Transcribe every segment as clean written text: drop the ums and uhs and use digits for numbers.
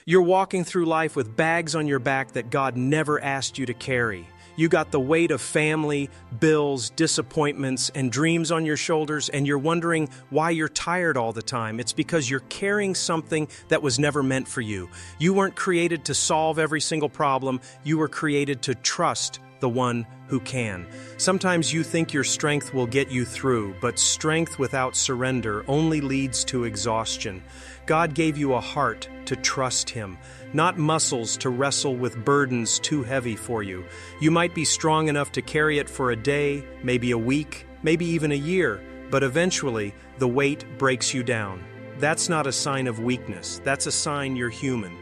You're walking through life with bags on your back that God never asked you to carry. You got the weight of family, bills, disappointments, and dreams on your shoulders, and you're wondering why you're tired all the time. It's because you're carrying something that was never meant for you. You weren't created to solve every single problem. You were created to trust the one who can. Sometimes you think your strength will get you through, but strength without surrender only leads to exhaustion. God gave you a heart to trust Him, not muscles to wrestle with burdens too heavy for you. You might be strong enough to carry it for a day, maybe a week, maybe even a year, but eventually the weight breaks you down. That's not a sign of weakness. That's a sign you're human.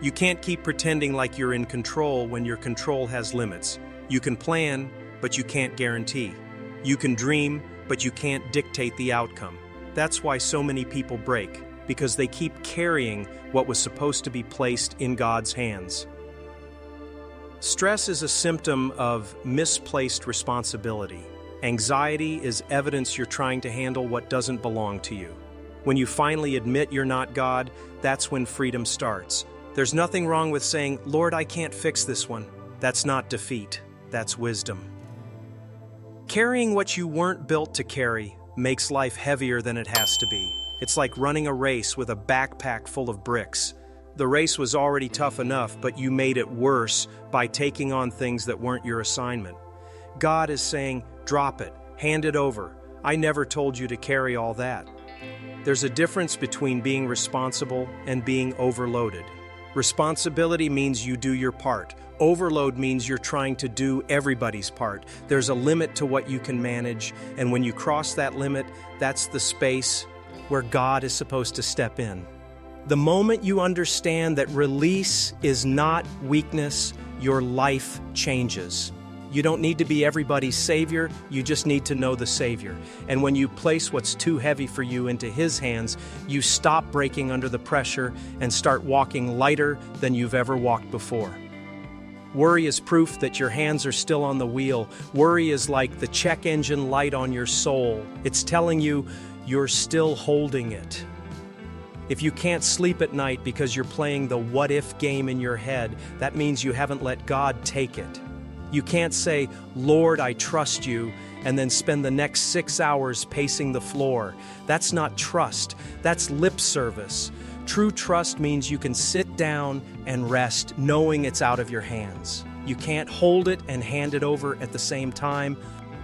You can't keep pretending like you're in control when your control has limits. You can plan, but you can't guarantee. You can dream, but you can't dictate the outcome. That's why so many people break, because they keep carrying what was supposed to be placed in God's hands. Stress is a symptom of misplaced responsibility. Anxiety is evidence you're trying to handle what doesn't belong to you. When you finally admit you're not God, that's when freedom starts. There's nothing wrong with saying, "Lord, I can't fix this one." That's not defeat. That's wisdom. Carrying what you weren't built to carry makes life heavier than it has to be. It's like running a race with a backpack full of bricks. The race was already tough enough, but you made it worse by taking on things that weren't your assignment. God is saying, drop it, hand it over. I never told you to carry all that. There's a difference between being responsible and being overloaded. Responsibility means you do your part. Overload means you're trying to do everybody's part. There's a limit to what you can manage, and when you cross that limit, that's the space where God is supposed to step in. The moment you understand that release is not weakness, your life changes. You don't need to be everybody's savior, you just need to know the Savior. And when you place what's too heavy for you into His hands, you stop breaking under the pressure and start walking lighter than you've ever walked before. Worry is proof that your hands are still on the wheel. Worry is like the check engine light on your soul. It's telling you you're still holding it. If you can't sleep at night because you're playing the what-if game in your head, that means you haven't let God take it. You can't say, "Lord, I trust you," and then spend the next 6 hours pacing the floor. That's not trust. That's lip service. True trust means you can sit down and rest knowing it's out of your hands. You can't hold it and hand it over at the same time.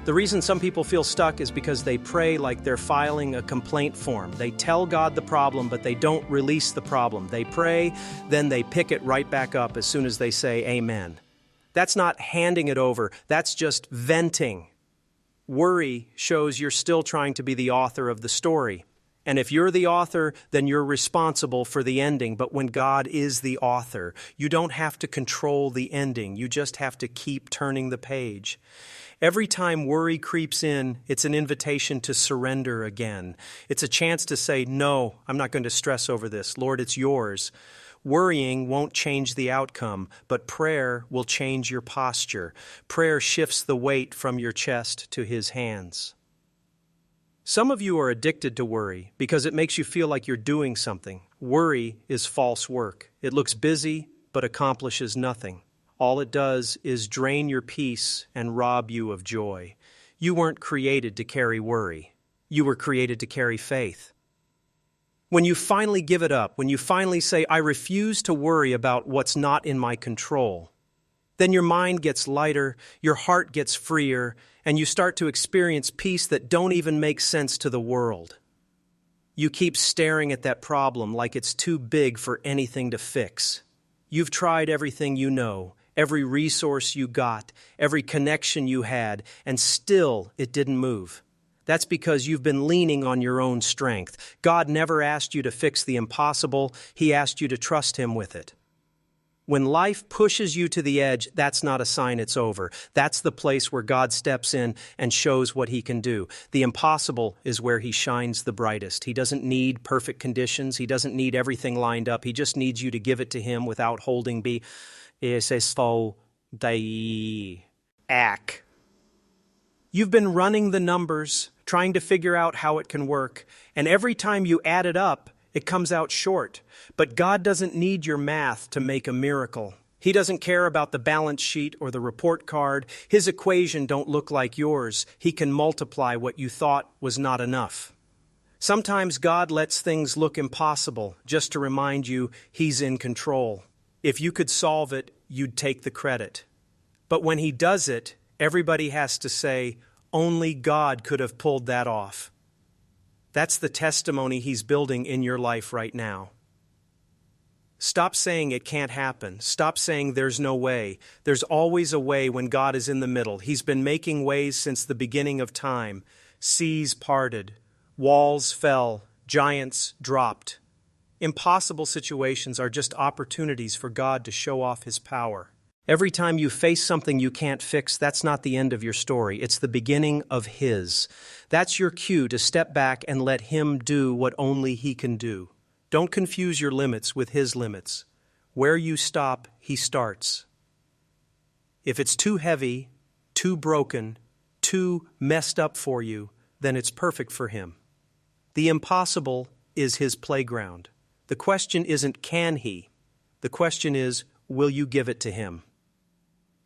The reason some people feel stuck is because they pray like they're filing a complaint form. They tell God the problem, but they don't release the problem. They pray, then they pick it right back up as soon as they say amen. That's not handing it over, that's just venting. Worry shows you're still trying to be the author of the story. And if you're the author, then you're responsible for the ending. But when God is the author, you don't have to control the ending. You just have to keep turning the page. Every time worry creeps in, it's an invitation to surrender again. It's a chance to say, "No, I'm not going to stress over this. Lord, it's yours." Worrying won't change the outcome, but prayer will change your posture. Prayer shifts the weight from your chest to His hands. Some of you are addicted to worry because it makes you feel like you're doing something. Worry is false work. It looks busy, but accomplishes nothing. All it does is drain your peace and rob you of joy. You weren't created to carry worry. You were created to carry faith. When you finally give it up, when you finally say, "I refuse to worry about what's not in my control," then your mind gets lighter, your heart gets freer, and you start to experience peace that don't even make sense to the world. You keep staring at that problem like it's too big for anything to fix. You've tried everything you know, every resource you got, every connection you had, and still it didn't move. That's because you've been leaning on your own strength. God never asked you to fix the impossible. He asked you to trust Him with it. When life pushes you to the edge, that's not a sign it's over. That's the place where God steps in and shows what He can do. The impossible is where He shines the brightest. He doesn't need perfect conditions. He doesn't need everything lined up. He just needs you to give it to Him without holding back. You've been running the numbers, trying to figure out how it can work, and every time you add it up, It comes out short. But God doesn't need your math to make a miracle. He doesn't care about the balance sheet or the report card. His equation don't look like yours. He can multiply what you thought was not enough. Sometimes God lets things look impossible just to remind you He's in control. If you could solve it, you'd take the credit. But when He does it, everybody has to say, only God could have pulled that off. That's the testimony He's building in your life right now. Stop saying it can't happen. Stop saying there's no way. There's always a way when God is in the middle. He's been making ways since the beginning of time. Seas parted, walls fell, giants dropped. Impossible situations are just opportunities for God to show off His power. Every time you face something you can't fix, that's not the end of your story. It's the beginning of His. That's your cue to step back and let Him do what only He can do. Don't confuse your limits with His limits. Where you stop, He starts. If it's too heavy, too broken, too messed up for you, then it's perfect for Him. The impossible is His playground. The question isn't can He? The question is, will you give it to Him?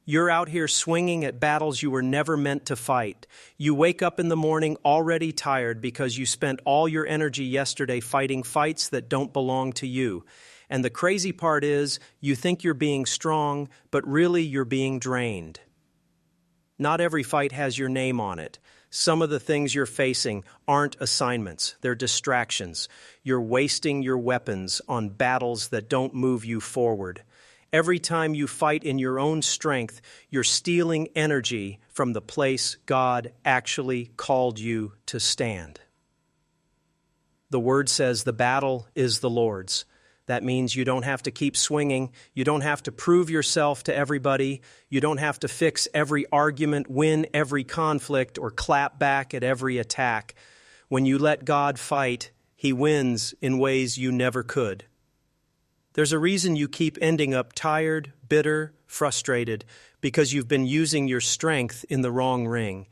You're out here swinging at battles you were never meant to fight. You wake up in the morning already tired because you spent all your energy yesterday fighting fights that don't belong to you. And the crazy part is, you think you're being strong, but really you're being drained. Not every fight has your name on it. Some of the things you're facing aren't assignments, they're distractions. You're wasting your weapons on battles that don't move you forward. Every time you fight in your own strength, you're stealing energy from the place God actually called you to stand. The Word says the battle is the Lord's. That means you don't have to keep swinging. You don't have to prove yourself to everybody. You don't have to fix every argument, win every conflict, or clap back at every attack. When you let God fight, He wins in ways you never could. There's a reason you keep ending up tired, bitter, frustrated, because you've been using your strength in the wrong ring.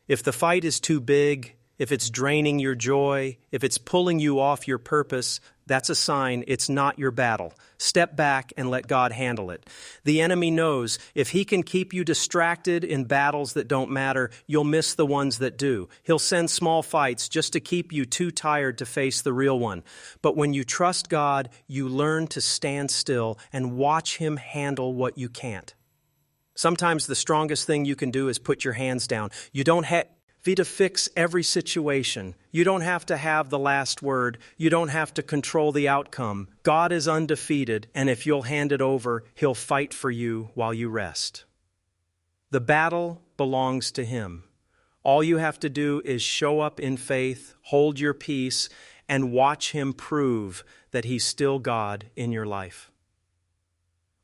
If the fight is too big, if it's draining your joy, if it's pulling you off your purpose, that's a sign it's not your battle. Step back and let God handle it. The enemy knows if he can keep you distracted in battles that don't matter, you'll miss the ones that do. He'll send small fights just to keep you too tired to face the real one. But when you trust God, you learn to stand still and watch Him handle what you can't. Sometimes the strongest thing you can do is put your hands down. You don't have to fix every situation. You don't have to have the last word. You don't have to control the outcome. God is undefeated, and if you'll hand it over, He'll fight for you while you rest. The battle belongs to Him. All you have to do is show up in faith, hold your peace, and watch Him prove that He's still God in your life.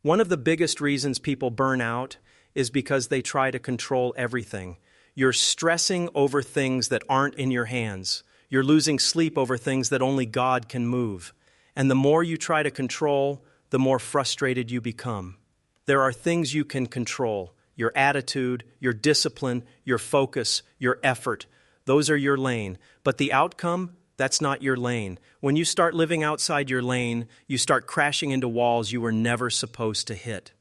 One of the biggest reasons people burn out is because they try to control everything. You're stressing over things that aren't in your hands. You're losing sleep over things that only God can move. And the more you try to control, the more frustrated you become. There are things you can control: your attitude, your discipline, your focus, your effort. Those are your lane. But the outcome, that's not your lane. When you start living outside your lane, you start crashing into walls you were never supposed to hit.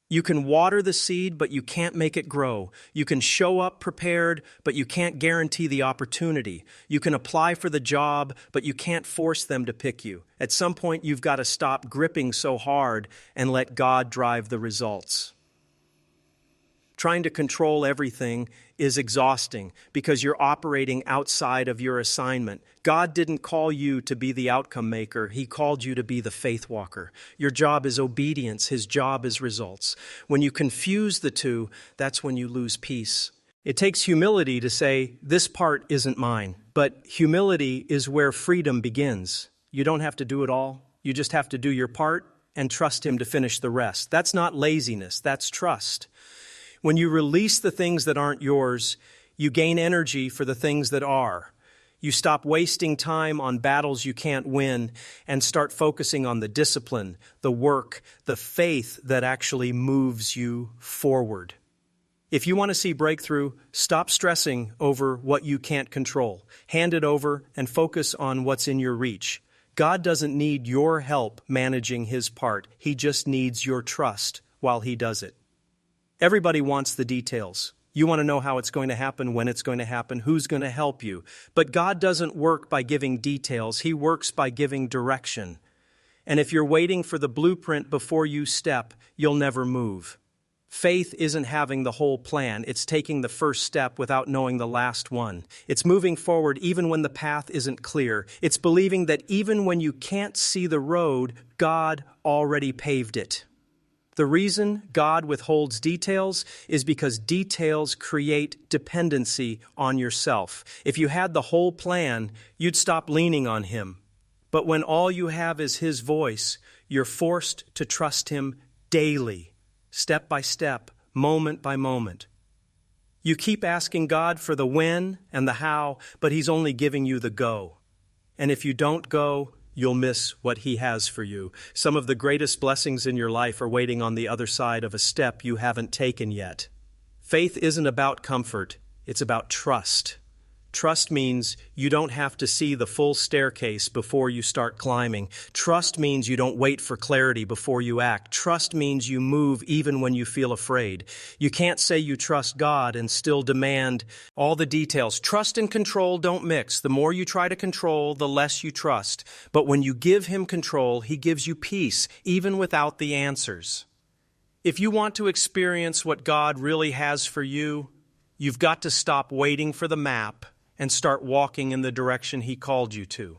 You can water the seed, but you can't make it grow. You can show up prepared, but you can't guarantee the opportunity. You can apply for the job, but you can't force them to pick you. At some point, you've got to stop gripping so hard and let God drive the results. Trying to control everything is exhausting because you're operating outside of your assignment. God didn't call you to be the outcome maker. He called you to be the faith walker. Your job is obedience. His job is results. When you confuse the two, that's when you lose peace. It takes humility to say, this part isn't mine. But humility is where freedom begins. You don't have to do it all. You just have to do your part and trust Him to finish the rest. That's not laziness. That's trust. When you release the things that aren't yours, you gain energy for the things that are. You stop wasting time on battles you can't win and start focusing on the discipline, the work, the faith that actually moves you forward. If you want to see breakthrough, stop stressing over what you can't control. Hand it over and focus on what's in your reach. God doesn't need your help managing His part. He just needs your trust while He does it. Everybody wants the details. You want to know how it's going to happen, when it's going to happen, who's going to help you. But God doesn't work by giving details. He works by giving direction. And if you're waiting for the blueprint before you step, you'll never move. Faith isn't having the whole plan. It's taking the first step without knowing the last one. It's moving forward even when the path isn't clear. It's believing that even when you can't see the road, God already paved it. The reason God withholds details is because details create dependency on yourself. If you had the whole plan, you'd stop leaning on Him. But when all you have is His voice, you're forced to trust Him daily, step by step, moment by moment. You keep asking God for the when and the how, but He's only giving you the go. And if you don't go, you'll miss what He has for you. Some of the greatest blessings in your life are waiting on the other side of a step you haven't taken yet. Faith isn't about comfort, it's about trust. Trust means you don't have to see the full staircase before you start climbing. Trust means you don't wait for clarity before you act. Trust means you move even when you feel afraid. You can't say you trust God and still demand all the details. Trust and control don't mix. The more you try to control, the less you trust. But when you give Him control, He gives you peace, even without the answers. If you want to experience what God really has for you, you've got to stop waiting for the map and start walking in the direction He called you to.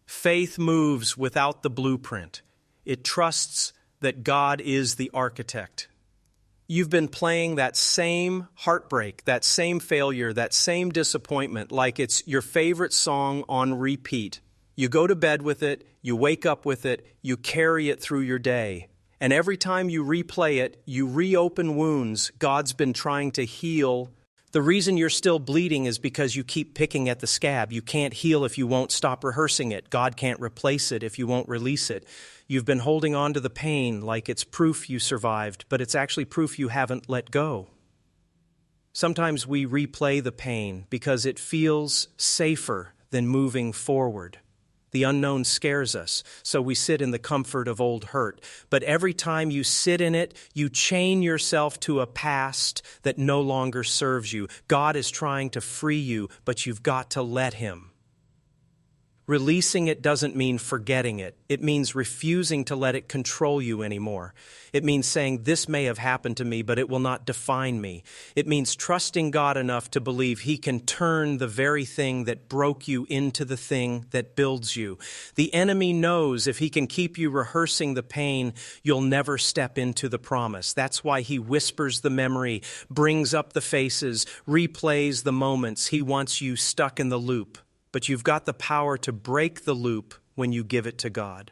Faith moves without the blueprint. It trusts that God is the architect. You've been playing that same heartbreak, that same failure, that same disappointment like it's your favorite song on repeat. You go to bed with it, you wake up with it, you carry it through your day. And every time you replay it, you reopen wounds God's been trying to heal. The reason you're still bleeding is because you keep picking at the scab. You can't heal if you won't stop rehearsing it. God can't replace it if you won't release it. You've been holding on to the pain like it's proof you survived, but it's actually proof you haven't let go. Sometimes we replay the pain because it feels safer than moving forward. The unknown scares us, so we sit in the comfort of old hurt. But every time you sit in it, you chain yourself to a past that no longer serves you. God is trying to free you, but you've got to let Him. Releasing it doesn't mean forgetting it. It means refusing to let it control you anymore. It means saying, this may have happened to me, but it will not define me. It means trusting God enough to believe He can turn the very thing that broke you into the thing that builds you. The enemy knows if he can keep you rehearsing the pain, you'll never step into the promise. That's why he whispers the memory, brings up the faces, replays the moments. He wants you stuck in the loop. But you've got the power to break the loop when you give it to God.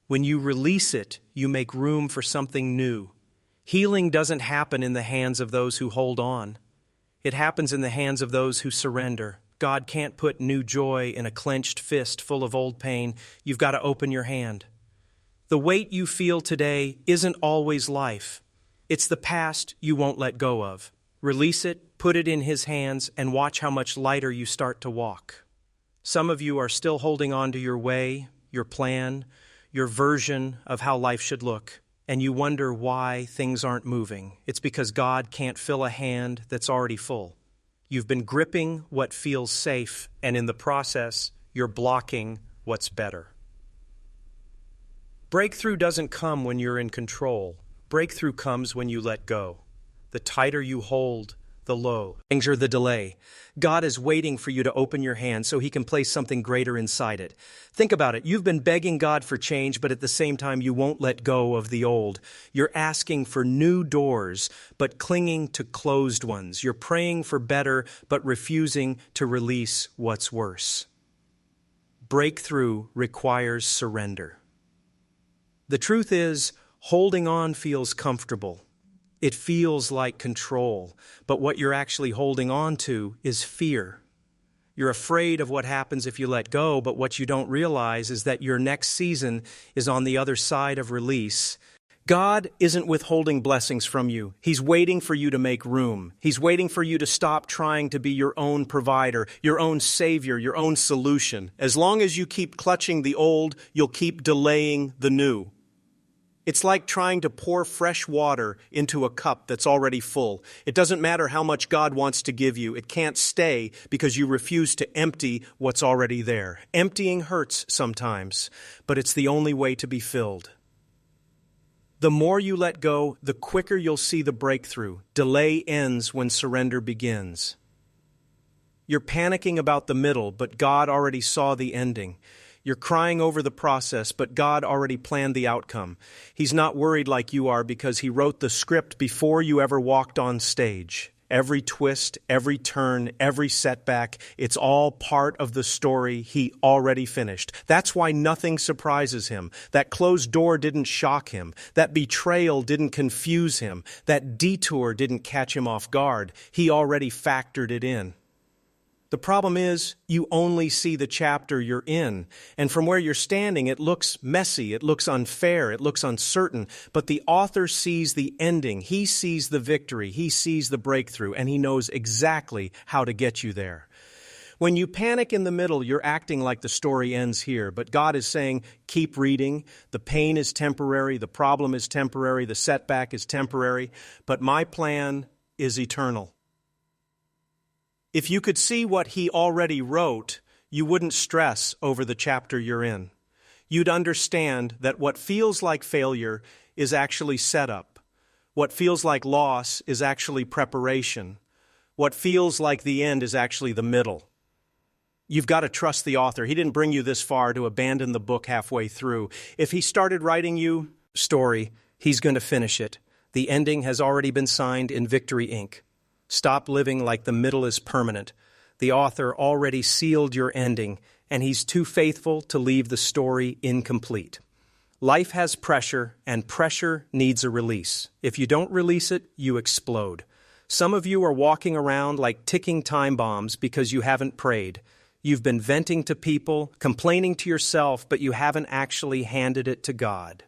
When you release it, you make room for something new. Healing doesn't happen in the hands of those who hold on. It happens in the hands of those who surrender. God can't put new joy in a clenched fist full of old pain. You've got to open your hand. The weight you feel today isn't always life. It's the past you won't let go of. Release it, put it in His hands, and watch how much lighter you start to walk. Some of you are still holding on to your way, your plan, your version of how life should look, and you wonder why things aren't moving. It's because God can't fill a hand that's already full. You've been gripping what feels safe, and in the process, you're blocking what's better. Breakthrough doesn't come when you're in control. Breakthrough comes when you let go. The tighter you hold, the longer the delay. God is waiting for you to open your hand so He can place something greater inside it. Think about it. You've been begging God for change, but at the same time, you won't let go of the old. You're asking for new doors, but clinging to closed ones. You're praying for better, but refusing to release what's worse. Breakthrough requires surrender. The truth is, holding on feels comfortable. It feels like control, but what you're actually holding on to is fear. You're afraid of what happens if you let go, but what you don't realize is that your next season is on the other side of release. God isn't withholding blessings from you. He's waiting for you to make room. He's waiting for you to stop trying to be your own provider, your own savior, your own solution. As long as you keep clutching the old, you'll keep delaying the new. It's like trying to pour fresh water into a cup that's already full. It doesn't matter how much God wants to give you. It can't stay because you refuse to empty what's already there. Emptying hurts sometimes, but it's the only way to be filled. The more you let go, the quicker you'll see the breakthrough. Delay ends when surrender begins. You're panicking about the middle, but God already saw the ending. You're crying over the process, but God already planned the outcome. He's not worried like you are because He wrote the script before you ever walked on stage. Every twist, every turn, every setback, it's all part of the story He already finished. That's why nothing surprises Him. That closed door didn't shock Him. That betrayal didn't confuse Him. That detour didn't catch Him off guard. He already factored it in. The problem is, you only see the chapter you're in, and from where you're standing, it looks messy, it looks unfair, it looks uncertain, but the author sees the ending, he sees the victory, he sees the breakthrough, and he knows exactly how to get you there. When you panic in the middle, you're acting like the story ends here, but God is saying, keep reading, the pain is temporary, the problem is temporary, the setback is temporary, but my plan is eternal. If you could see what He already wrote, you wouldn't stress over the chapter you're in. You'd understand that what feels like failure is actually setup. What feels like loss is actually preparation. What feels like the end is actually the middle. You've got to trust the author. He didn't bring you this far to abandon the book halfway through. If He started writing you a story, He's going to finish it. The ending has already been signed in victory ink. Stop living like the middle is permanent. The author already sealed your ending, and He's too faithful to leave the story incomplete. Life has pressure, and pressure needs a release. If you don't release it, you explode. Some of you are walking around like ticking time bombs because you haven't prayed. You've been venting to people, complaining to yourself, but you haven't actually handed it to God.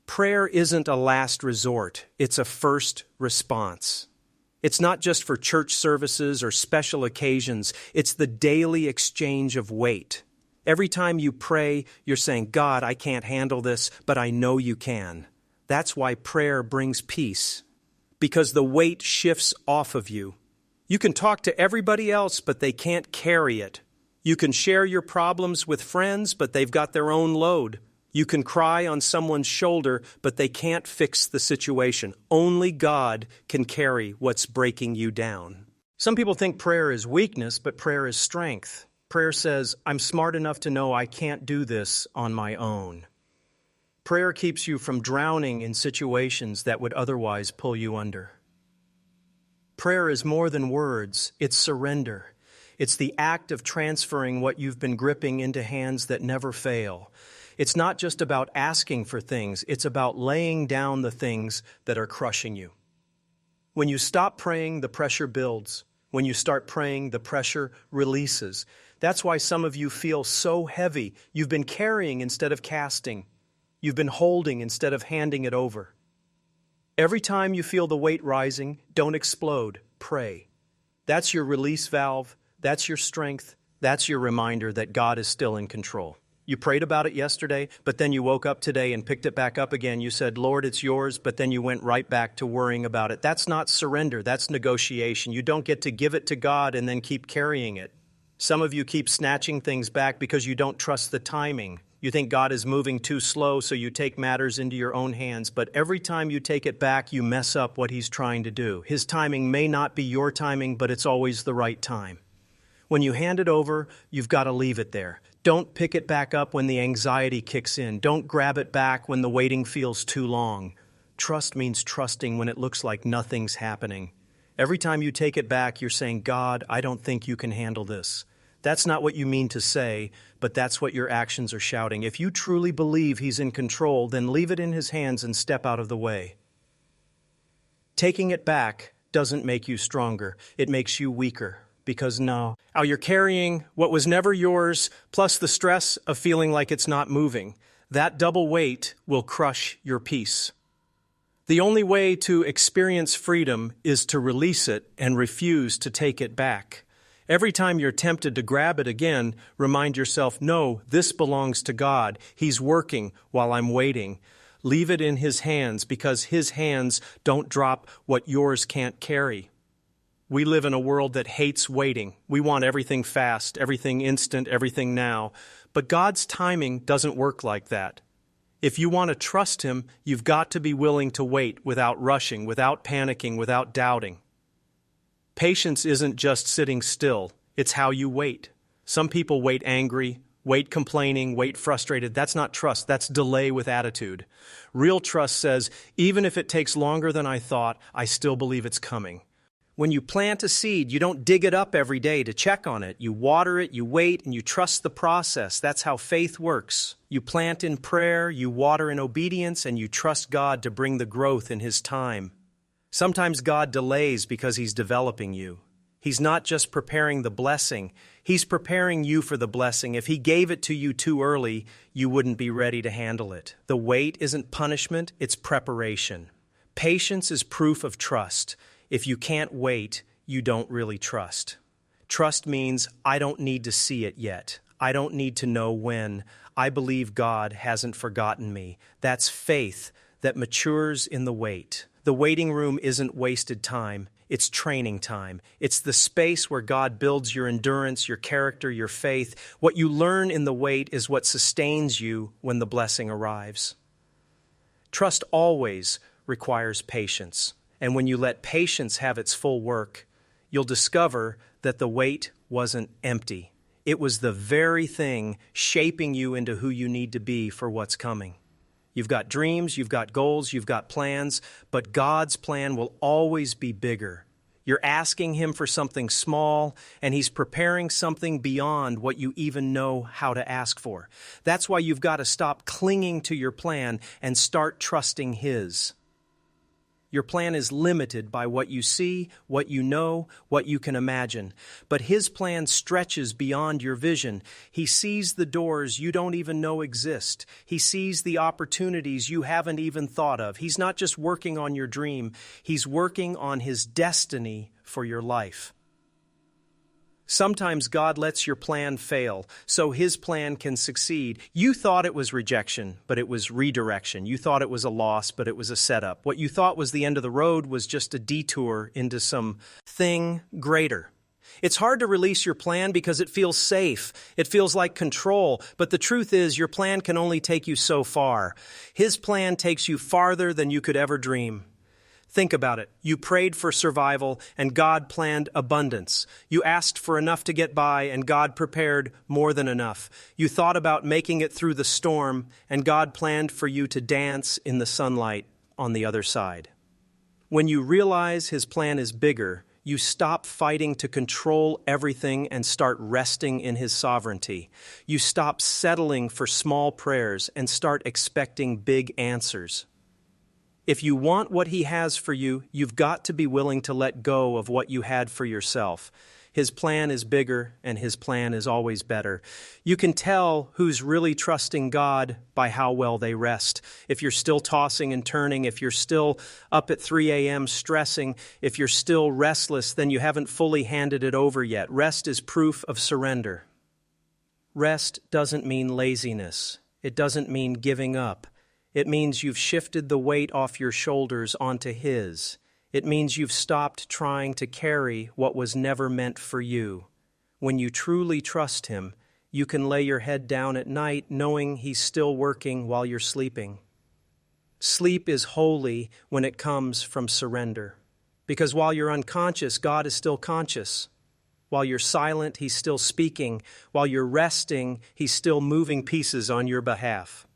Prayer isn't a last resort, it's a first response. It's not just for church services or special occasions, it's the daily exchange of weight. Every time you pray, you're saying, God, I can't handle this, but I know you can. That's why prayer brings peace, because the weight shifts off of you. You can talk to everybody else, but they can't carry it. You can share your problems with friends, but they've got their own load. You can cry on someone's shoulder, but they can't fix the situation. Only God can carry what's breaking you down. Some people think prayer is weakness, but prayer is strength. Prayer says, I'm smart enough to know I can't do this on my own. Prayer keeps you from drowning in situations that would otherwise pull you under. Prayer is more than words, it's surrender. It's the act of transferring what you've been gripping into hands that never fail. It's not just about asking for things, it's about laying down the things that are crushing you. When you stop praying, the pressure builds. When you start praying, the pressure releases. That's why some of you feel so heavy. You've been carrying instead of casting. You've been holding instead of handing it over. Every time you feel the weight rising, don't explode, pray. That's your release valve, that's your strength, that's your reminder that God is still in control. You prayed about it yesterday, but then you woke up today and picked it back up again. You said, Lord, it's yours, but then you went right back to worrying about it. That's not surrender, that's negotiation. You don't get to give it to God and then keep carrying it. Some of you keep snatching things back because you don't trust the timing. You think God is moving too slow, so you take matters into your own hands. But every time you take it back, you mess up what He's trying to do. His timing may not be your timing, but it's always the right time. When you hand it over, you've got to leave it there. Don't pick it back up when the anxiety kicks in. Don't grab it back when the waiting feels too long. Trust means trusting when it looks like nothing's happening. Every time you take it back, you're saying, God, I don't think you can handle this. That's not what you mean to say, but that's what your actions are shouting. If you truly believe He's in control, then leave it in His hands and step out of the way. Taking it back doesn't make you stronger. It makes you weaker. Because now you're carrying what was never yours, plus the stress of feeling like it's not moving. That double weight will crush your peace. The only way to experience freedom is to release it and refuse to take it back. Every time you're tempted to grab it again, remind yourself, no, this belongs to God. He's working while I'm waiting. Leave it in His hands because His hands don't drop what yours can't carry. We live in a world that hates waiting. We want everything fast, everything instant, everything now. But God's timing doesn't work like that. If you want to trust Him, you've got to be willing to wait without rushing, without panicking, without doubting. Patience isn't just sitting still. It's how you wait. Some people wait angry, wait complaining, wait frustrated. That's not trust. That's delay with attitude. Real trust says, even if it takes longer than I thought, I still believe it's coming. When you plant a seed, you don't dig it up every day to check on it. You water it, you wait, and you trust the process. That's how faith works. You plant in prayer, you water in obedience, and you trust God to bring the growth in His time. Sometimes God delays because He's developing you. He's not just preparing the blessing, He's preparing you for the blessing. If He gave it to you too early, you wouldn't be ready to handle it. The wait isn't punishment, it's preparation. Patience is proof of trust. If you can't wait, you don't really trust. Trust means I don't need to see it yet. I don't need to know when. I believe God hasn't forgotten me. That's faith that matures in the wait. The waiting room isn't wasted time. It's training time. It's the space where God builds your endurance, your character, your faith. What you learn in the wait is what sustains you when the blessing arrives. Trust always requires patience. And when you let patience have its full work, you'll discover that the wait wasn't empty. It was the very thing shaping you into who you need to be for what's coming. You've got dreams, you've got goals, you've got plans, but God's plan will always be bigger. You're asking Him for something small, and He's preparing something beyond what you even know how to ask for. That's why you've got to stop clinging to your plan and start trusting His. Your plan is limited by what you see, what you know, what you can imagine. But His plan stretches beyond your vision. He sees the doors you don't even know exist. He sees the opportunities you haven't even thought of. He's not just working on your dream. He's working on His destiny for your life. Sometimes God lets your plan fail so His plan can succeed. You thought it was rejection, but it was redirection. You thought it was a loss, but it was a setup. What you thought was the end of the road was just a detour into something greater. It's hard to release your plan because it feels safe. It feels like control. But the truth is, your plan can only take you so far. His plan takes you farther than you could ever dream. Think about it. You prayed for survival, and God planned abundance. You asked for enough to get by, and God prepared more than enough. You thought about making it through the storm, and God planned for you to dance in the sunlight on the other side. When you realize His plan is bigger, you stop fighting to control everything and start resting in His sovereignty. You stop settling for small prayers and start expecting big answers. If you want what He has for you, you've got to be willing to let go of what you had for yourself. His plan is bigger, and His plan is always better. You can tell who's really trusting God by how well they rest. If you're still tossing and turning, if you're still up at 3 a.m. stressing, if you're still restless, then you haven't fully handed it over yet. Rest is proof of surrender. Rest doesn't mean laziness. It doesn't mean giving up. It means you've shifted the weight off your shoulders onto His. It means you've stopped trying to carry what was never meant for you. When you truly trust Him, you can lay your head down at night knowing He's still working while you're sleeping. Sleep is holy when it comes from surrender. Because while you're unconscious, God is still conscious. While you're silent, He's still speaking. While you're resting, He's still moving pieces on your behalf.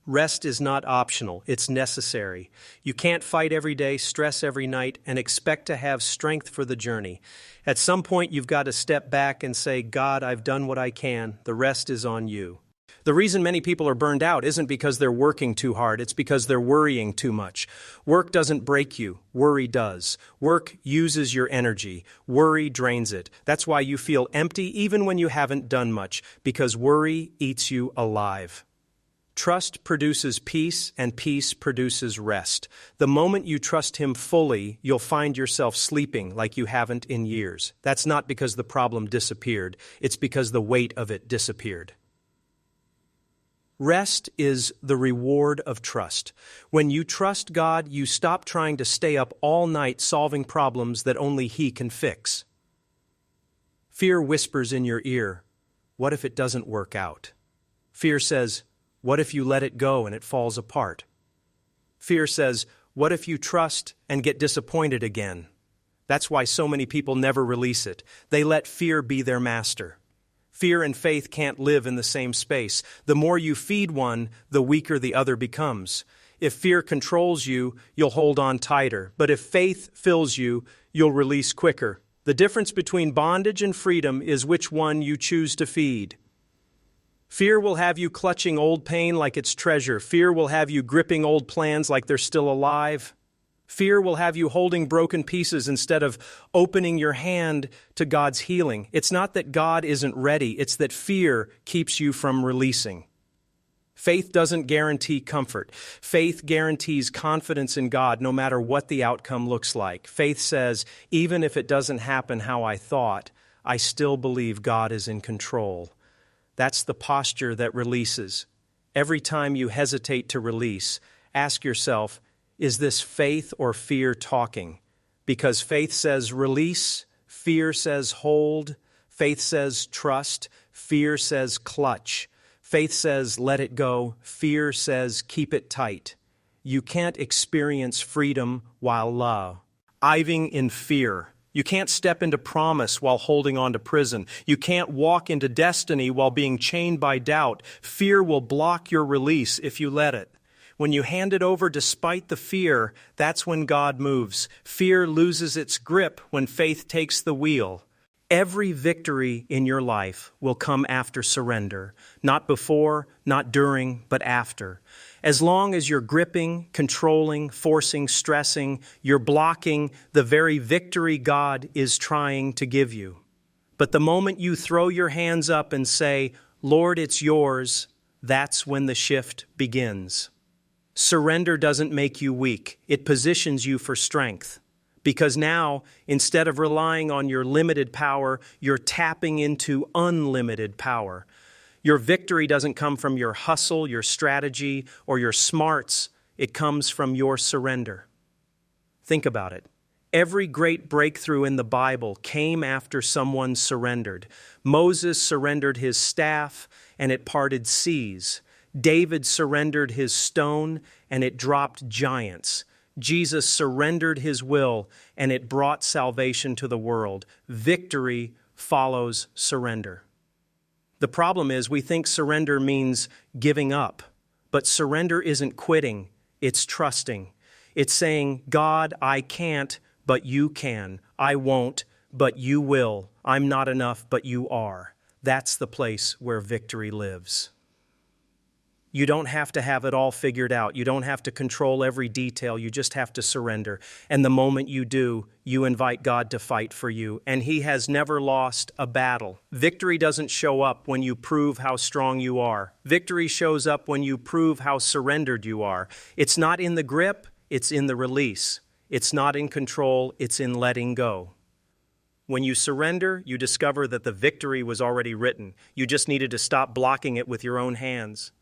Rest is not optional, it's necessary. You can't fight every day, stress every night, and expect to have strength for the journey. At some point, you've got to step back and say, God, I've done what I can. The rest is on you. The reason many people are burned out isn't because they're working too hard, it's because they're worrying too much. Work doesn't break you, worry does. Work uses your energy, worry drains it. That's why you feel empty even when you haven't done much, because worry eats you alive. Trust produces peace, and peace produces rest. The moment you trust Him fully, you'll find yourself sleeping like you haven't in years. That's not because the problem disappeared, it's because the weight of it disappeared. Rest is the reward of trust. When you trust God, you stop trying to stay up all night solving problems that only He can fix. Fear whispers in your ear, "What if it doesn't work out?" Fear says, "What if you let it go and it falls apart?" Fear says, "What if you trust and get disappointed again?" That's why so many people never release it. They let fear be their master. Fear and faith can't live in the same space. The more you feed one, the weaker the other becomes. If fear controls you, you'll hold on tighter. But if faith fills you, you'll release quicker. The difference between bondage and freedom is which one you choose to feed. Fear will have you clutching old pain like it's treasure. Fear will have you gripping old plans like they're still alive. Fear will have you holding broken pieces instead of opening your hand to God's healing. It's not that God isn't ready, it's that fear keeps you from releasing. Faith doesn't guarantee comfort. Faith guarantees confidence in God no matter what the outcome looks like. Faith says, even if it doesn't happen how I thought, I still believe God is in control. That's the posture that releases. Every time you hesitate to release, ask yourself, is this faith or fear talking? Because faith says release, fear says hold, faith says trust, fear says clutch, faith says let it go, fear says keep it tight. You can't experience freedom while living in fear. You can't step into promise while holding on to prison. You can't walk into destiny while being chained by doubt. Fear will block your release if you let it. When you hand it over despite the fear, that's when God moves. Fear loses its grip when faith takes the wheel. Every victory in your life will come after surrender. Not before, not during, but after. As long as you're gripping, controlling, forcing, stressing, you're blocking the very victory God is trying to give you. But the moment you throw your hands up and say, "Lord, it's yours," that's when the shift begins. Surrender doesn't make you weak. It positions you for strength. Because now, instead of relying on your limited power, you're tapping into unlimited power. Your victory doesn't come from your hustle, your strategy, or your smarts. It comes from your surrender. Think about it. Every great breakthrough in the Bible came after someone surrendered. Moses surrendered his staff, and it parted seas. David surrendered his stone, and it dropped giants. Jesus surrendered his will, and it brought salvation to the world. Victory follows surrender. The problem is we think surrender means giving up, but surrender isn't quitting, it's trusting. It's saying, God, I can't, but you can. I won't, but you will. I'm not enough, but you are. That's the place where victory lives. You don't have to have it all figured out. You don't have to control every detail. You just have to surrender. And the moment you do, you invite God to fight for you. And He has never lost a battle. Victory doesn't show up when you prove how strong you are. Victory shows up when you prove how surrendered you are. It's not in the grip, it's in the release. It's not in control, it's in letting go. When you surrender, you discover that the victory was already written. You just needed to stop blocking it with your own hands.